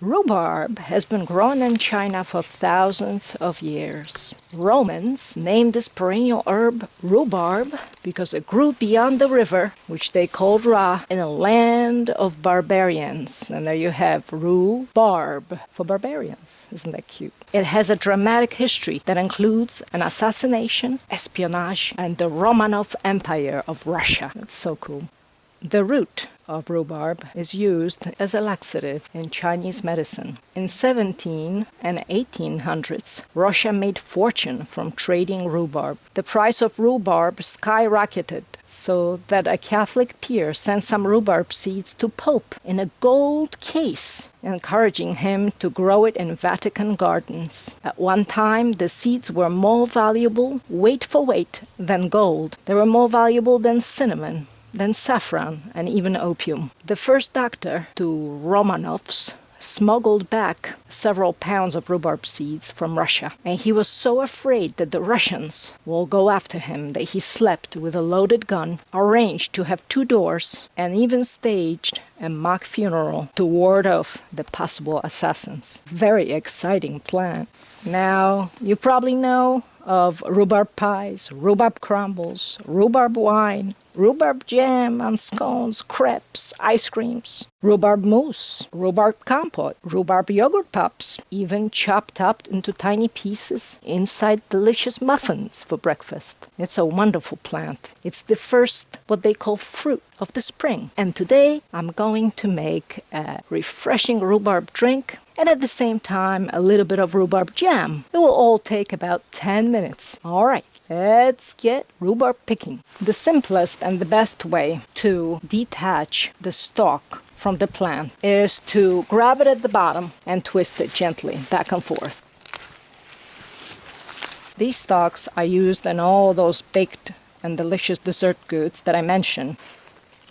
Rhubarb has been grown in China for thousands of years. Romans named this perennial herb rhubarb because it grew beyond the river, which they called Ra, in a land of barbarians. And there you have rhubarb for barbarians. Isn't that cute? It has a dramatic history that includes an assassination, espionage, and the Romanov Empire of Russia. That's so cool. The root of rhubarb is used as a laxative in Chinese medicine. In 17 and 1800s, Russia made fortune from trading rhubarb. The price of rhubarb skyrocketed so that a Catholic peer sent some rhubarb seeds to Pope in a gold case, encouraging him to grow it in Vatican gardens. At one time, the seeds were more valuable, weight for weight, than gold. They were more valuable than cinnamon, then saffron, and even opium. The first doctor to Romanovs smuggled back several pounds of rhubarb seeds from Russia, and he was so afraid that the Russians will go after him that he slept with a loaded gun, arranged to have 2 doors, and even staged a mock funeral to ward off the possible assassins. Very exciting plan. Now, you probably know of rhubarb pies, rhubarb crumbles, rhubarb wine, rhubarb jam on scones, crepes, ice creams, rhubarb mousse, rhubarb compote, rhubarb yogurt pops, even chopped up into tiny pieces inside delicious muffins for breakfast. It's a wonderful plant. It's the first, what they call, fruit of the spring. And today I'm going to make a refreshing rhubarb drink and at the same time a little bit of rhubarb jam. It will all take about 10 minutes. All right. Let's get rhubarb picking. The simplest and the best way to detach the stalk from the plant is to grab it at the bottom and twist it gently back and forth. These stalks are used in all those baked and delicious dessert goods that I mentioned.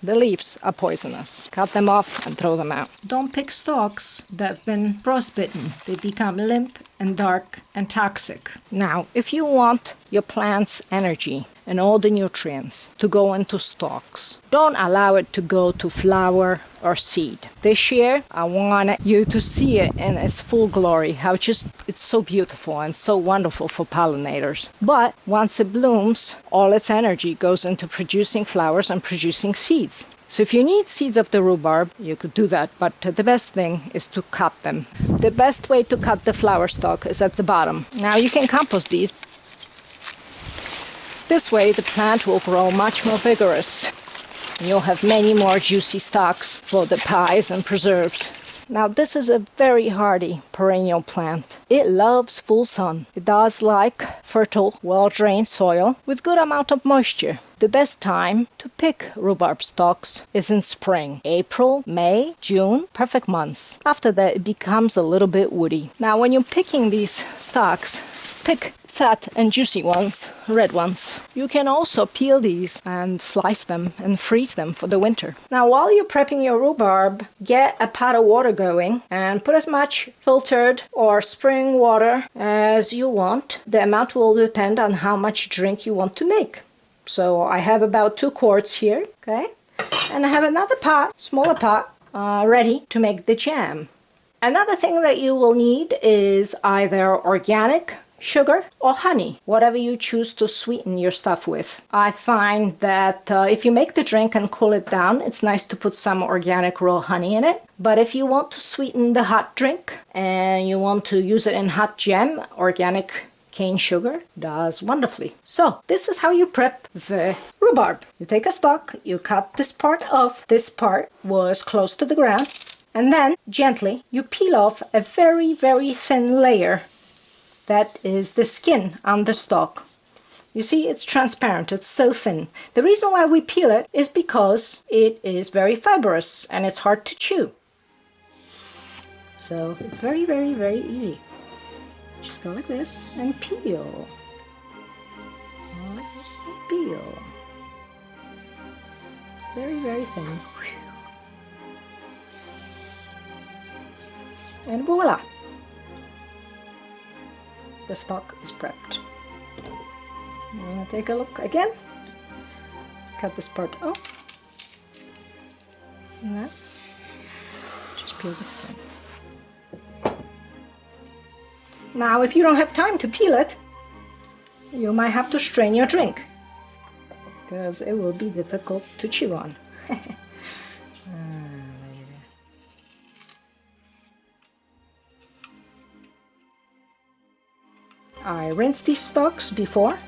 The leaves are poisonous. Cut them off and throw them out. Don't pick stalks that have been frostbitten. They become limp and dark and toxic. Now, if you want your plant's energy and all the nutrients to go into stalks, don't allow it to go to flower or seed. This year, I want you to see it in its full glory, how it's so beautiful and so wonderful for pollinators. But once it blooms, all its energy goes into producing flowers and producing seeds. So if you need seeds of the rhubarb, you could do that, but the best thing is to cut them. The best way to cut the flower stalk is at the bottom. Now you can compost these. This way the plant will grow much more vigorous. You'll have many more juicy stalks for the pies and preserves. Now this is a very hardy perennial plant. It loves full sun. It does like fertile, well-drained soil with good amount of moisture. The best time to pick rhubarb stalks is in spring. April, May, June, perfect months. After that it becomes a little bit woody. Now when you're picking these stalks, pick fat and juicy ones, red ones. You can also peel these and slice them and freeze them for the winter. Now while you're prepping your rhubarb, get a pot of water going and put as much filtered or spring water as you want. The amount will depend on how much drink you want to make. So I have about 2 quarts here, okay? And I have another pot, smaller pot, ready to make the jam. Another thing that you will need is either organic sugar or honey, whatever you choose to sweeten your stuff with. I find that if you make the drink and cool it down, it's nice to put some organic raw honey in it. But if you want to sweeten the hot drink and you want to use it in hot jam, organic cane sugar does wonderfully. So this is how you prep the rhubarb. You take a stalk, you cut this part off. This part was close to the ground, and then gently you peel off a very, very thin layer. That is the skin on the stalk. You see, it's transparent, it's so thin. The reason why we peel it is because it is very fibrous and it's hard to chew. So it's very, very, very easy. Just go like this and peel. Like this and peel. Very, very thin. And voila! The stalk is prepped. Take a look again. Cut this part off. And then just peel the skin. Now, if you don't have time to peel it, you might have to strain your drink, because it will be difficult to chew on. I rinse these stalks before,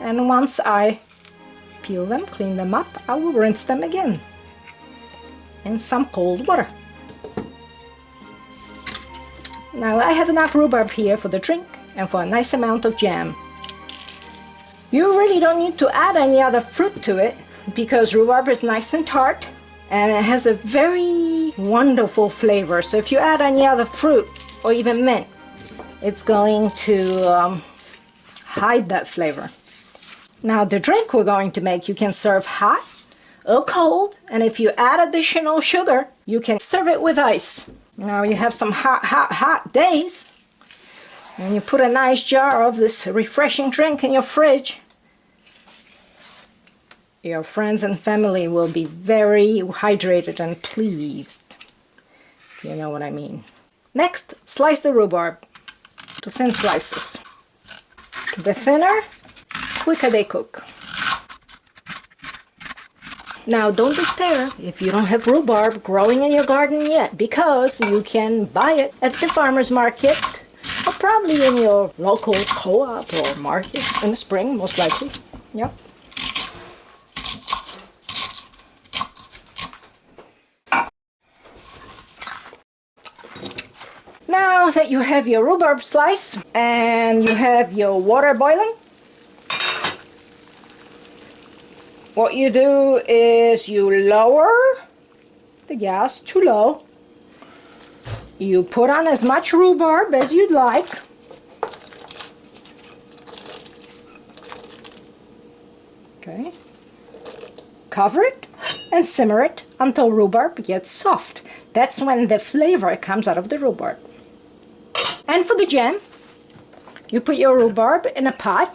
and once I peel them, clean them up, I will rinse them again in some cold water. Now I have enough rhubarb here for the drink and for a nice amount of jam. You really don't need to add any other fruit to it, because rhubarb is nice and tart and it has a very wonderful flavor. So if you add any other fruit or even mint, it's going to hide that flavor. Now the drink we're going to make, you can serve hot or cold, and if you add additional sugar, you can serve it with ice. Now you have some hot days, and you put a nice jar of this refreshing drink in your fridge. Your friends and family will be very hydrated and pleased, if you know what I mean. Next, slice the rhubarb to thin slices. The thinner, quicker they cook. Now don't despair if you don't have rhubarb growing in your garden yet, because you can buy it at the farmer's market, or probably in your local co-op or market in the spring, most likely. Yep. Now that you have your rhubarb slice and you have your water boiling, what you do is you lower the gas to low. You put on as much rhubarb as you'd like. Okay. Cover it and simmer it until rhubarb gets soft. That's when the flavor comes out of the rhubarb. And for the jam, you put your rhubarb in a pot.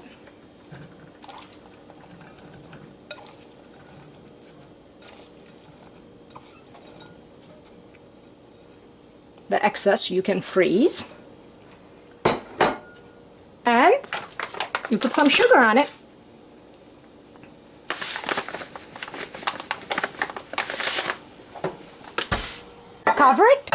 The excess you can freeze. And you put some sugar on it. Cover it.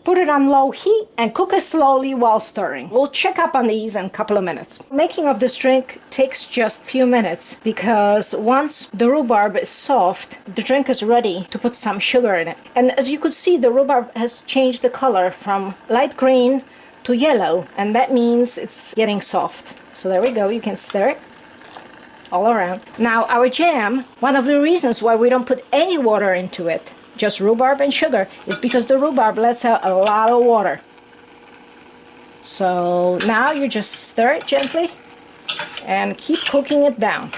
Put it on low heat and cook it slowly while stirring. We'll check up on these in a couple of minutes. Making of this drink takes just a few minutes, because once the rhubarb is soft, the drink is ready to put some sugar in it. And as you could see, the rhubarb has changed the color from light green to yellow, and that means it's getting soft. So there we go, you can stir it all around. Now our jam, one of the reasons why we don't put any water into it, just rhubarb and sugar, is because the rhubarb lets out a lot of water. So now you just stir it gently and keep cooking it down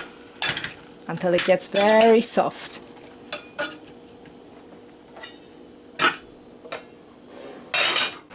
until it gets very soft.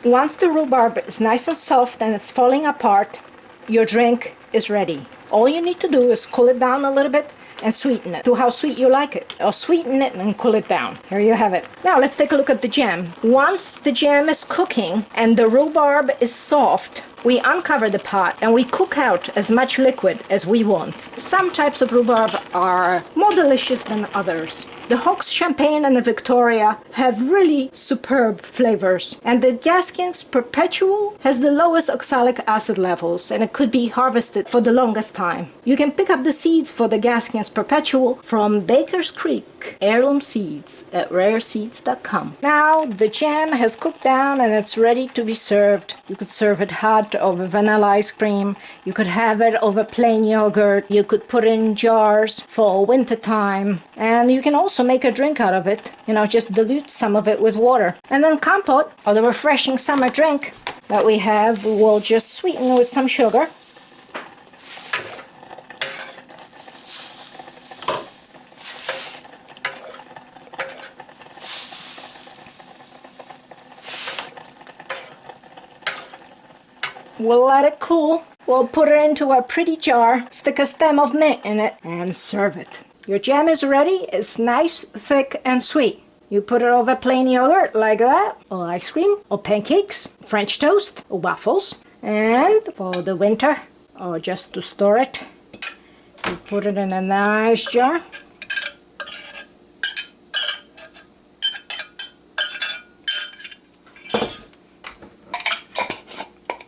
Once the rhubarb is nice and soft and it's falling apart, your drink is ready. All you need to do is cool it down a little bit and sweeten it to how sweet you like it, or sweeten it and cool it down. Here you have it. Now let's take a look at the jam. Once the jam is cooking and the rhubarb is soft, we uncover the pot and we cook out as much liquid as we want. Some types of rhubarb are more delicious than others. The Hock's Champagne and the Victoria have really superb flavors, and the Gaskin's Perpetual has the lowest oxalic acid levels, and it could be harvested for the longest time. You can pick up the seeds for the Gaskin's Perpetual from Baker's Creek Heirloom Seeds at rareseeds.com. Now the jam has cooked down and it's ready to be served. You could serve it hot over vanilla ice cream. You could have it over plain yogurt. You could put it in jars for winter time, and you can also make a drink out of it. You know, just dilute some of it with water. And then compote, or the refreshing summer drink that we have, we'll just sweeten with some sugar. We'll let it cool. We'll put it into a pretty jar, stick a stem of mint in it, and serve it. Your jam is ready. It's nice, thick, and sweet. You put it over plain yogurt like that, or ice cream, or pancakes, French toast, or waffles, And for the winter, or just to store it, you put it in a nice jar.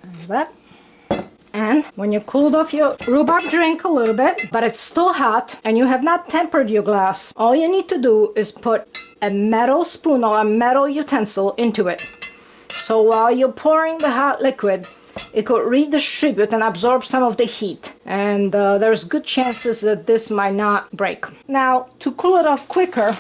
Like that. And when you cooled off your rhubarb drink a little bit, but it's still hot and you have not tempered your glass, all you need to do is put a metal spoon or a metal utensil into it. So while you're pouring the hot liquid, it could redistribute and absorb some of the heat. And there's good chances that this might not break. Now, to cool it off quicker,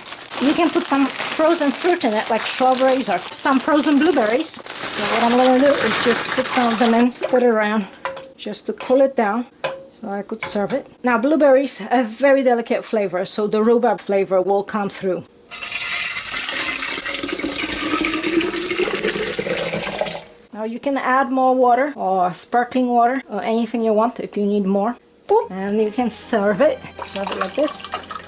you can put some frozen fruit in it, like strawberries or some frozen blueberries. So what I'm going to do is just put some of them in, split it around, just to cool it down so I could serve it. Now, blueberries have very delicate flavor, so the rhubarb flavor will come through. Now you can add more water or sparkling water or anything you want if you need more. And you can serve it like this.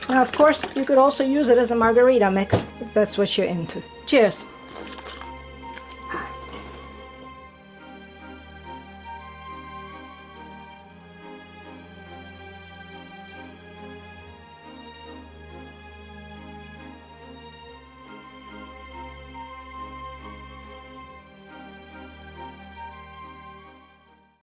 Now of course you could also use it as a margarita mix if that's what you're into. Cheers!